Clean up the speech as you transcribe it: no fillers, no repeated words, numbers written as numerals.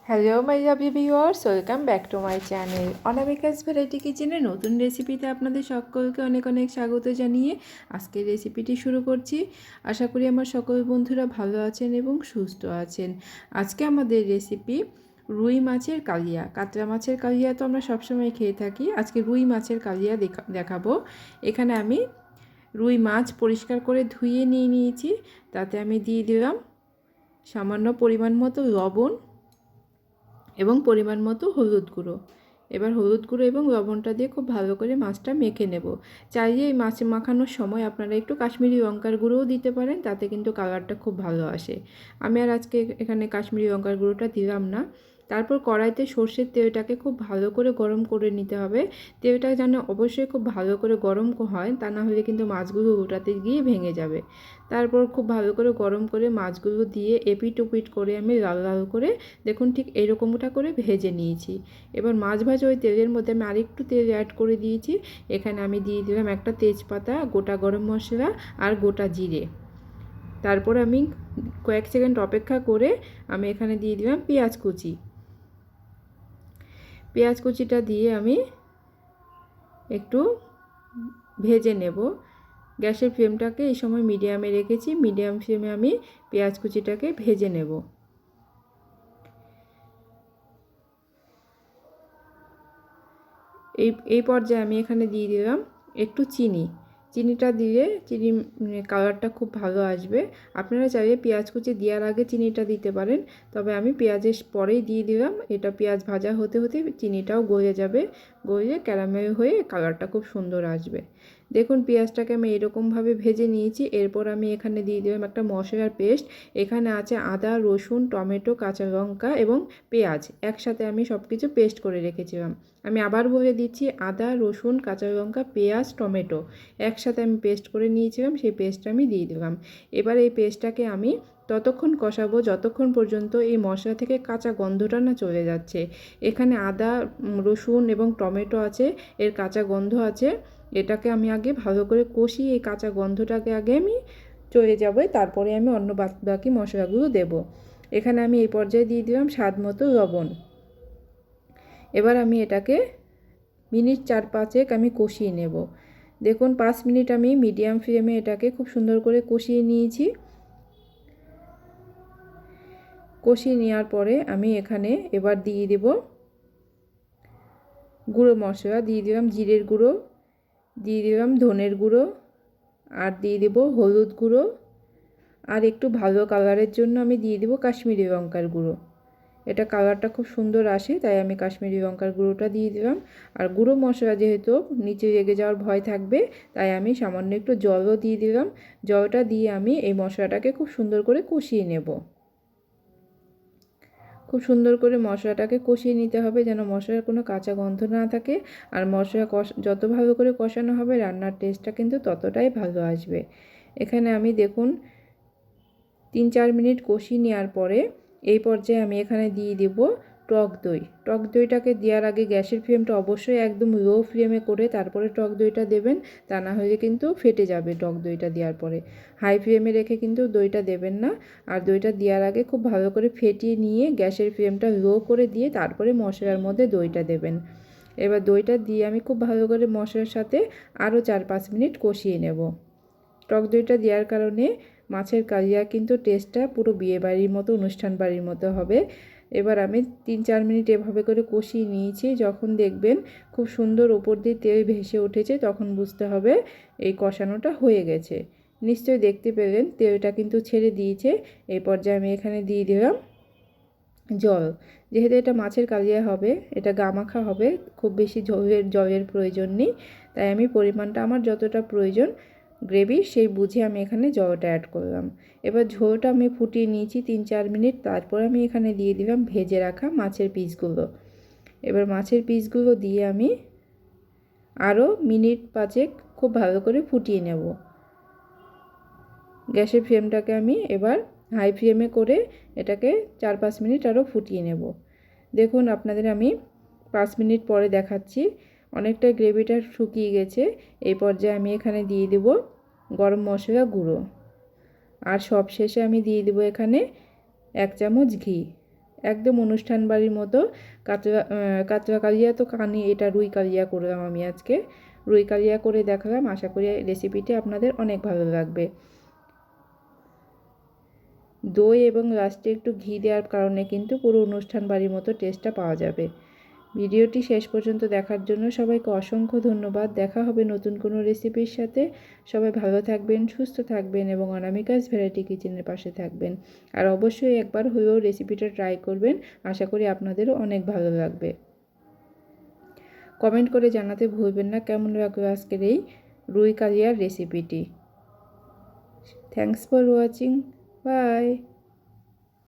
Hello my lovely viewers, welcome back to my channel Anamika's variety কিচেনের নতুন রেসিপিতে আপনাদের সকলকে অনেক অনেক স্বাগত জানিয়ে আজকের রেসিপিটি শুরু করছি। আশা করি আমার সকল বন্ধুরা ভালো আছেন এবং সুস্থ আছেন। আজকে আমাদের রেসিপি রুই মাছের কালিয়া। কাতলা মাছের কালিয়া তো আমরা সবসময় খেয়ে থাকি, আজকে রুই মাছের কালিয়া দেখাবো। এখানে আমি রুই মাছ পরিষ্কার করে ধুয়ে নিয়েছি। তাতে আমি দিয়ে দিলাম সামান্য পরিমাণ মতো লবণ এবং পরিমাণ মতো হলুদ গুঁড়ো। এবার হলুদ গুঁড়ো এবং লবণটা দিয়ে খুব ভালো করে মাছটা মেখে নেব। চাইলে এই মাছ মাখানোর সময় আপনারা একটু কাশ্মীরি লঙ্কার গুঁড়োও দিতে পারেন, তাতে কিন্তু কালারটা খুব ভালো আসে। আমি আর আজকে এখানে কাশ্মীরি লঙ্কার গুঁড়োটা দিলাম না। তারপর কড়াইতে সর্ষের তেলটাকে খুব ভালো করে গরম করে নিতে হবে। তেলটা যেন অবশ্যই খুব ভালো করে গরম হয়, তা না হলে কিন্তু মাছগুলো উল্টাতে গিয়ে ভেঙে যাবে। তারপর খুব ভালো করে গরম করে মাছগুলো দিয়ে এপিট ওপিট করে আমি লাল লাল করে দেখুন ঠিক এরকমটা করে ভেজে নিয়েছি। এবার মাছ ভাজা ওই তেলের মধ্যে আমি আরেকটু তেল অ্যাড করে দিয়েছি। এখানে আমি দিয়ে দিলাম একটা তেজপাতা, গোটা গরম মশলা আর গোটা জিরে। তারপর আমি কয়েক সেকেন্ড অপেক্ষা করে আমি এখানে দিয়ে দিলাম পেঁয়াজ কুচি। পেঁয়াজ কুচিটা দিয়ে আমি একটু ভেজে নেব। গ্যাসের ফ্লেমটাকে এই সময় মিডিয়ামে রেখেছি। মিডিয়াম ফ্লেমে আমি পেঁয়াজ কুচিটাকে ভেজে নেব। এই পর্যায়ে আমি এখানে দিয়ে দিলাম একটু চিনি। চিনিটা দিলে কালারটা খুব ভালো আসবে। আপনারা চাইলে পেঁয়াজ কুচি দেওয়ার আগে চিনিটা দিতে পারেন, তবে আমি পেঁয়াজের পরেই দিয়ে দিলাম। এটা পেঁয়াজ ভাজা হতে হতে চিনিটাও গলে যাবে, গলে ক্যারামেল হয়ে কালারটা খুব সুন্দর আসবে। দেখুন পেঁয়াজটাকে আমি এরকমভাবে ভেজে নিয়েছি। এরপর আমি এখানে দিয়ে দিলাম একটা মশলার পেস্ট। এখানে আছে আদা, রসুন, টমেটো, কাঁচা লঙ্কা এবং পেঁয়াজ, একসাথে আমি সব কিছু পেস্ট করে রেখেছিলাম। আমি আবার বলে দিচ্ছি, আদা, রসুন, কাঁচা লঙ্কা, পেঁয়াজ, টমেটো একসাথে আমি পেস্ট করে নিয়েছিলাম, সেই পেস্টটা আমি দিয়ে দিলাম। এবার এই পেস্টটাকে আমি ততক্ষণ কষাবো যতক্ষণ পর্যন্ত এই মশলা থেকে কাঁচা গন্ধটা না চলে যাচ্ছে। এখানে আদা, রসুন এবং টমেটো আছে, এর কাঁচা গন্ধ আছে। এটাকে আমি আগে ভালো করে কষিয়ে এই কাঁচা গন্ধটাকে আগে আমি চলে যাবে, তারপরে আমি অন্য বাকি মশলাগুলো দেব। এখানে আমি এই পর্যায়ে দিয়ে দিলাম স্বাদ মতো লবণ। এবার আমি এটাকে মিনিট 4-5 আমি কষিয়ে নেব। দেখুন 5 মিনিট আমি মিডিয়াম ফ্লেমে এটাকে খুব সুন্দর করে কষিয়ে নিয়েছি। কষিয়ে নেওয়ার পরে আমি এখানে এবার দিয়ে দেব গুঁড়ো মশলা। দিয়ে দিলাম জিরের গুঁড়ো, দিয়ে দিলাম ধনের গুঁড়ো, আর দিয়ে দেব হলুদ গুঁড়ো, আর একটু ভালো কালারের জন্য আমি দিয়ে দেব কাশ্মীরি লঙ্কার গুঁড়ো। এটা কালারটা খুব সুন্দর আসে, তাই আমি কাশ্মীরি লঙ্কার গুঁড়োটা দিয়ে দিলাম। আর গুঁড়ো মশলা যেহেতু নিচে লেগে যাওয়ার ভয় থাকবে, তাই আমি সামান্য একটু জলও দিয়ে দিলাম। জলটা দিয়ে আমি এই মশলাটাকে খুব সুন্দর করে কষিয়ে নেব। খুব সুন্দর করে মশলাটাকে কষিয়ে নিতে হবে, যেন মশলার কোনো কাঁচা গন্ধ না থাকে। আর মশলা যত ভালো করে কষানো হবে রান্নার টেস্টটা কিন্তু ততটাই ভালো আসবে। এখানে আমি দেখুন 3-4 মিনিট কষিয়ে নেওয়ার পরে এই পর্যায়ে আমি এখানে দিয়ে দেব টক দই। টক দইটাকে দেওয়ার আগে গ্যাসের ফ্লেমটা অবশ্যই একদম লো ফ্লেমে করে তারপরে টক দইটা দেবেন, তা না হলে কিন্তু ফেটে যাবে। টক দইটা দেওয়ার পরে হাই ফ্লেমে রেখে কিন্তু দইটা দেবেন না। আর দইটা দেওয়ার আগে খুব ভালো করে ফেটিয়ে নিয়ে গ্যাসের ফ্লেমটা লো করে দিয়ে তারপরে মশলার মধ্যে দইটা দেবেন। এবার দইটা দিয়ে আমি খুব ভালো করে মশলার সাথে আরও 4-5 মিনিট কষিয়ে নেব। টক দইটা দেওয়ার কারণে মাছের কালিয়া কিন্তু টেস্টটা পুরো বিয়েবাড়ির মতো, অনুষ্ঠান বাড়ির মতো হবে। এবার আমি 3-4 মিনিট এভাবে করে কষিয়ে নিয়েছি। যখন দেখবেন খুব সুন্দর ওপর দিয়ে তেল ভেসে উঠেছে, তখন বুঝতে হবে এই কষানোটা হয়ে গেছে। নিশ্চয়ই দেখতে পেলেন তেলটা কিন্তু ছেড়ে দিয়েছে। এই পর্যায়ে আমি এখানে দিয়ে দিলাম জল। যেহেতু এটা মাছের কালিয়া হবে, এটা গামাখা হবে, খুব বেশি জলের প্রয়োজন নেই। তাই আমি পরিমাণটা আমার যতটা প্রয়োজন গ্রেভি সেই বুঝে আমি এখানে জলটা অ্যাড করলাম। এবার ঝোলটা আমি ফুটিয়ে নিয়েছি 3-4 মিনিট। তারপর আমি এখানে দিয়ে দিলাম ভেজে রাখা মাছের পিসগুলো। এবার মাছের পিসগুলো দিয়ে আমি আরও মিনিট 5 খুব ভালো করে ফুটিয়ে নেব। গ্যাসের ফ্লেমটাকে আমি এবার হাই ফ্লেমে করে এটাকে 4-5 মিনিট আরও ফুটিয়ে নেব। দেখুন আপনাদের আমি 5 মিনিট পরে দেখাচ্ছি, অনেকটা গ্রেভিটা শুকিয়ে গেছে। এই পর্যায়ে আমি এখানে দিয়ে দেব গরম মশলা গুঁড়ো, আর সব শেষে আমি দিয়ে দেব এখানে 1 চামচ ঘি। একদম অনুষ্ঠান বাড়ির মতো কাতলা কালিয়া তো কানি, এটা রুই কালিয়া করলাম আমি আজকে। রুই কালিয়া করে দেখালাম, আশা করি রেসিপিটি আপনাদের অনেক ভালো লাগবে। দই এবং লাস্টে একটু ঘি দেওয়ার কারণে কিন্তু পুরো অনুষ্ঠান বাড়ির মতো টেস্টটা পাওয়া যাবে। ভিডিওটি শেষ পর্যন্ত দেখার জন্য সবাইকে অসংখ্য ধন্যবাদ। দেখা হবে নতুন কোনো রেসিপির সাথে। সবাই ভালো থাকবেন, সুস্থ থাকবেন এবং অনামিকাস ভ্যারাইটি কিচেনের পাশে থাকবেন। আর অবশ্যই একবার হলেও রেসিপিটা ট্রাই করবেন, আশা করি আপনাদেরও অনেক ভালো লাগবে। কমেন্ট করে জানাতে ভুলবেন না কেমন লাগলো আজকের এই রুই কালিয়ার রেসিপিটি। Thanks for watching. বাই।